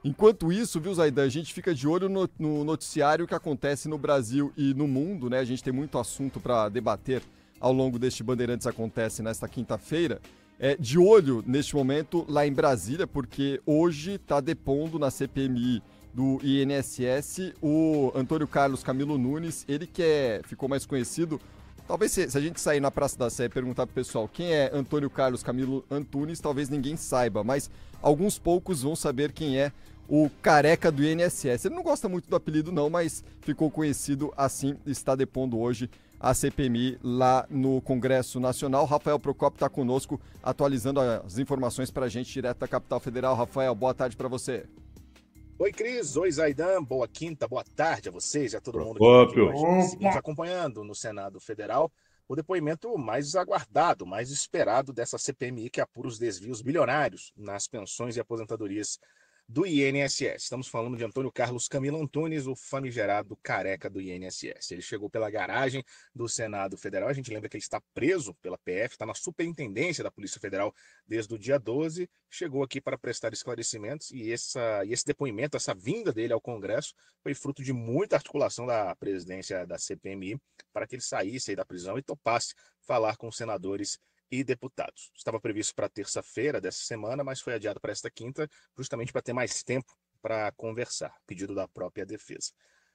Enquanto isso, viu, Zaidan, a gente fica de olho no noticiário que acontece no Brasil e no mundo, né? A gente tem muito assunto para debater ao longo deste Bandeirantes Acontece nesta quinta-feira. De olho, neste momento, lá em Brasília, porque hoje está depondo na CPMI do INSS o Antônio Carlos Camilo Nunes, ele que ficou mais conhecido. Talvez se a gente sair na Praça da Sé e perguntar pro pessoal quem é Antônio Carlos Camilo Antunes, talvez ninguém saiba, mas alguns poucos vão saber quem é o careca do INSS. Ele não gosta muito do apelido não, mas ficou conhecido assim, está depondo hoje a CPMI lá no Congresso Nacional. Rafael Procópio está conosco, atualizando as informações para a gente direto da capital federal. Rafael, boa tarde para você. Oi, Cris. Oi, Zaidan. Boa quinta, boa tarde a vocês e a todo mundo Procópio. que seguimos acompanhando no Senado Federal o depoimento mais aguardado, mais esperado dessa CPMI que apura os desvios bilionários nas pensões e aposentadorias do INSS. Estamos falando de Antônio Carlos Camilo Antunes, o famigerado careca do INSS. Ele chegou pela garagem do Senado Federal. A gente lembra que ele está preso pela PF, está na superintendência da Polícia Federal desde o dia 12. Chegou aqui para prestar esclarecimentos e esse depoimento, essa vinda dele ao Congresso, foi fruto de muita articulação da presidência da CPMI para que ele saísse aí da prisão e topasse falar com os senadores e deputados. Estava previsto para terça-feira dessa semana, mas foi adiado para esta quinta, justamente para ter mais tempo para conversar, pedido da própria defesa.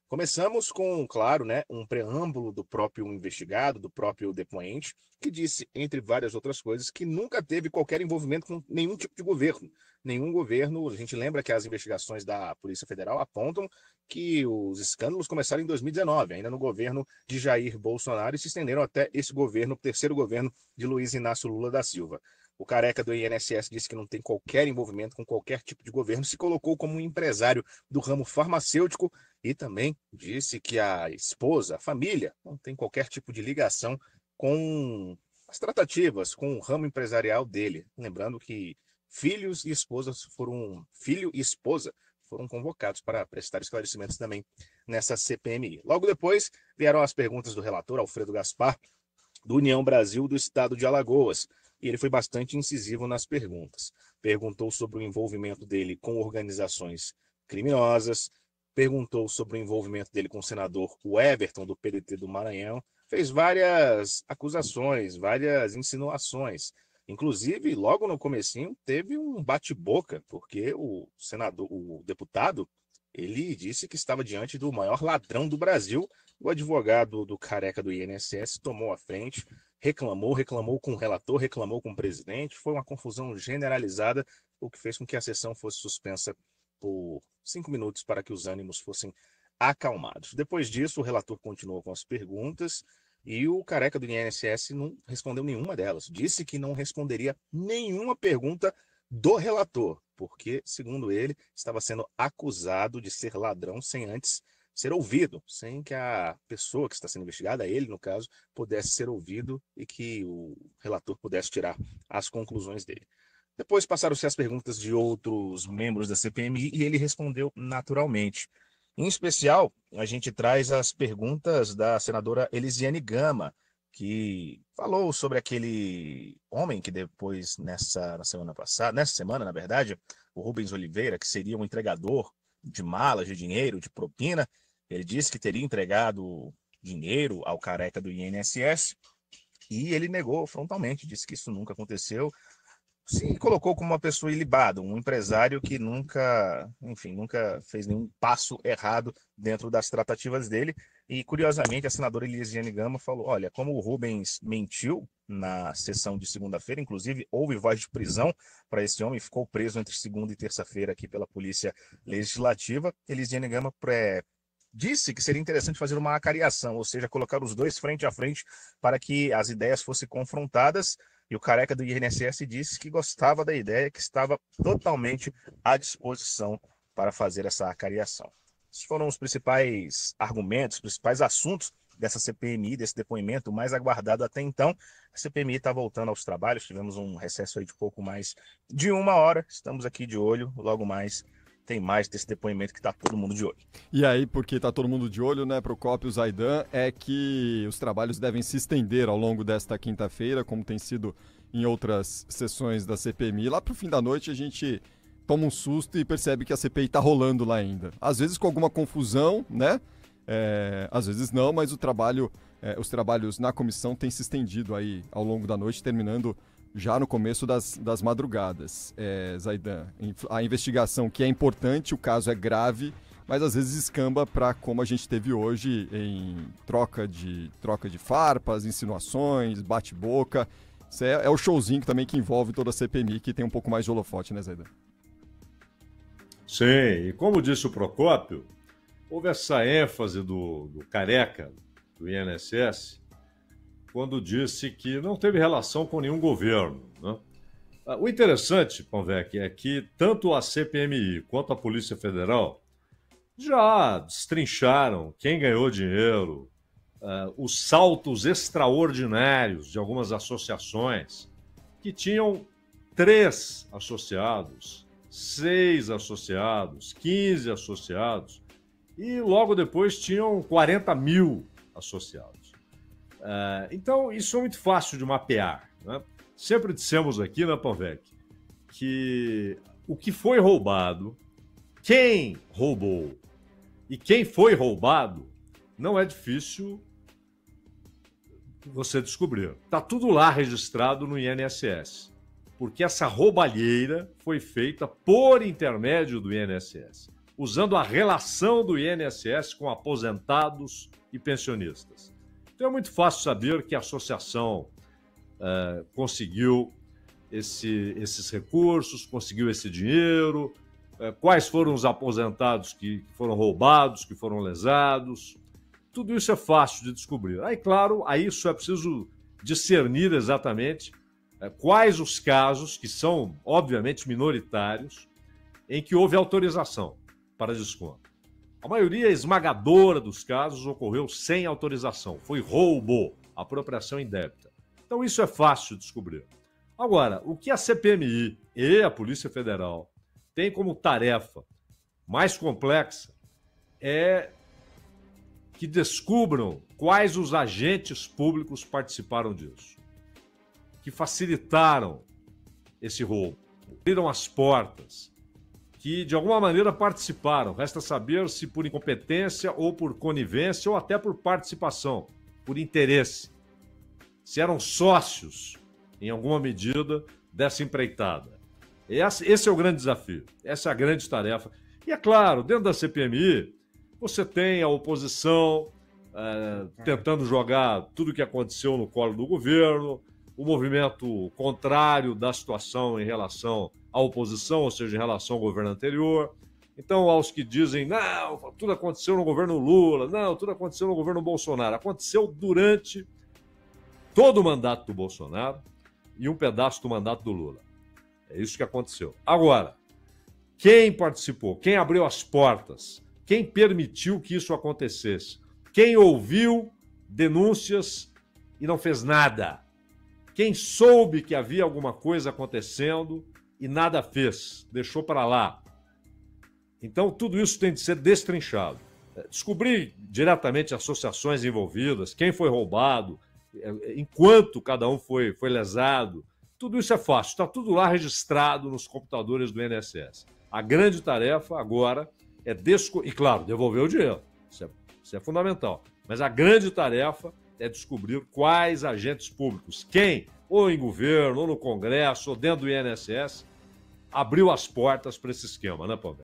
Começamos com, claro, um preâmbulo do próprio investigado, do próprio depoente, que disse, entre várias outras coisas, que nunca teve qualquer envolvimento com nenhum tipo de governo. Nenhum governo, a gente lembra que as investigações da Polícia Federal apontam que os escândalos começaram em 2019, ainda no governo de Jair Bolsonaro, e se estenderam até esse governo, o terceiro governo de Luiz Inácio Lula da Silva. O careca do INSS disse que não tem qualquer envolvimento com qualquer tipo de governo, se colocou como um empresário do ramo farmacêutico e também disse que a esposa, a família, não tem qualquer tipo de ligação com as tratativas, com o ramo empresarial dele. Lembrando que filho e esposa foram convocados para prestar esclarecimentos também nessa CPMI. Logo depois vieram as perguntas do relator Alfredo Gaspar, do União Brasil do Estado de Alagoas, e ele foi bastante incisivo nas perguntas. Perguntou sobre o envolvimento dele com organizações criminosas, perguntou sobre o envolvimento dele com o senador Everton, do PDT do Maranhão, fez várias acusações, várias insinuações. Inclusive, logo no comecinho, teve um bate-boca, porque o deputado, ele disse que estava diante do maior ladrão do Brasil. O advogado do careca do INSS tomou a frente, reclamou com o relator, reclamou com o presidente. Foi uma confusão generalizada, o que fez com que a sessão fosse suspensa por 5 minutos para que os ânimos fossem acalmados. Depois disso, o relator continuou com as perguntas e o careca do INSS não respondeu nenhuma delas. Disse que não responderia nenhuma pergunta do relator, porque, segundo ele, estava sendo acusado de ser ladrão sem antes ser ouvido, sem que a pessoa que está sendo investigada, ele no caso, pudesse ser ouvido e que o relator pudesse tirar as conclusões dele. Depois passaram-se as perguntas de outros membros da CPMI e ele respondeu naturalmente. Em especial, a gente traz as perguntas da senadora Elisiane Gama, que falou sobre aquele homem que depois, nessa semana, na verdade, o Rubens Oliveira, que seria um entregador de malas, de dinheiro, de propina. Ele disse que teria entregado dinheiro ao careca do INSS e ele negou frontalmente, disse que isso nunca aconteceu. Se colocou como uma pessoa ilibada, um empresário que nunca fez nenhum passo errado dentro das tratativas dele. E, curiosamente, a senadora Elisiane Gama falou, olha, como o Rubens mentiu na sessão de segunda-feira, inclusive houve voz de prisão para esse homem, ficou preso entre segunda e terça-feira aqui pela Polícia Legislativa. Elisiane Gama disse que seria interessante fazer uma acariação, ou seja, colocar os dois frente a frente para que as ideias fossem confrontadas. E o careca do INSS disse que gostava da ideia, que estava totalmente à disposição para fazer essa acariação. Esses foram os principais argumentos, os principais assuntos dessa CPMI, desse depoimento mais aguardado até então. A CPMI está voltando aos trabalhos, tivemos um recesso aí de pouco mais de 1 hora, estamos aqui de olho, logo mais tem mais desse depoimento que está todo mundo de olho. E aí, porque está todo mundo de olho, né, Procópio, Zaidan, é que os trabalhos devem se estender ao longo desta quinta-feira, como tem sido em outras sessões da CPMI. Lá para o fim da noite a gente toma um susto e percebe que a CPI está rolando lá ainda. Às vezes com alguma confusão, né? Às vezes não, mas os trabalhos na comissão têm se estendido aí ao longo da noite, terminando já no começo das madrugadas. Zaidan, a investigação que é importante, o caso é grave, mas às vezes escamba para como a gente teve hoje em troca de farpas, insinuações, bate-boca. Isso é o showzinho também que envolve toda a CPMI, que tem um pouco mais de holofote, né, Zaidan? Sim, e como disse o Procópio, houve essa ênfase do Careca, do INSS, quando disse que não teve relação com nenhum governo, né? O interessante, Panvec, é que tanto a CPMI quanto a Polícia Federal já destrincharam quem ganhou dinheiro, os saltos extraordinários de algumas associações que tinham 3 associados, 6 associados, 15 associados e logo depois tinham 40 mil associados. Então, isso é muito fácil de mapear, né? Sempre dissemos aqui na Panvec que o que foi roubado, quem roubou e quem foi roubado, não é difícil você descobrir. Está tudo lá registrado no INSS, porque essa roubalheira foi feita por intermédio do INSS, usando a relação do INSS com aposentados e pensionistas. Então é muito fácil saber que a associação conseguiu esses recursos, conseguiu esse dinheiro, quais foram os aposentados que foram roubados, que foram lesados. Tudo isso é fácil de descobrir. Aí, claro, aí isso é preciso discernir exatamente quais os casos, que são, obviamente, minoritários, em que houve autorização para desconto. A maioria esmagadora dos casos ocorreu sem autorização. Foi roubo, apropriação indébita. Então, isso é fácil de descobrir. Agora, o que a CPMI e a Polícia Federal têm como tarefa mais complexa é que descubram quais os agentes públicos participaram disso, que facilitaram esse roubo, abriram as portas, que de alguma maneira participaram. Resta saber se por incompetência ou por conivência ou até por participação, por interesse. Se eram sócios, em alguma medida, dessa empreitada. Esse é o grande desafio, essa é a grande tarefa. E é claro, dentro da CPMI, você tem a oposição tentando jogar tudo o que aconteceu no colo do governo, o movimento contrário da situação em relação à oposição, ou seja, em relação ao governo anterior. Então, aos que dizem, não, tudo aconteceu no governo Lula, não, tudo aconteceu no governo Bolsonaro. Aconteceu durante todo o mandato do Bolsonaro e um pedaço do mandato do Lula. É isso que aconteceu. Agora, quem participou, quem abriu as portas, quem permitiu que isso acontecesse, quem ouviu denúncias e não fez nada, quem soube que havia alguma coisa acontecendo e nada fez, deixou para lá. Então, tudo isso tem de ser destrinchado. Descobrir diretamente associações envolvidas, quem foi roubado, enquanto cada um foi lesado, tudo isso é fácil, está tudo lá registrado nos computadores do INSS. A grande tarefa agora é e, claro, devolver o dinheiro, isso é fundamental. Mas a grande tarefa é descobrir quais agentes públicos, quem, ou em governo, ou no Congresso, ou dentro do INSS, abriu as portas para esse esquema, né, Paulo?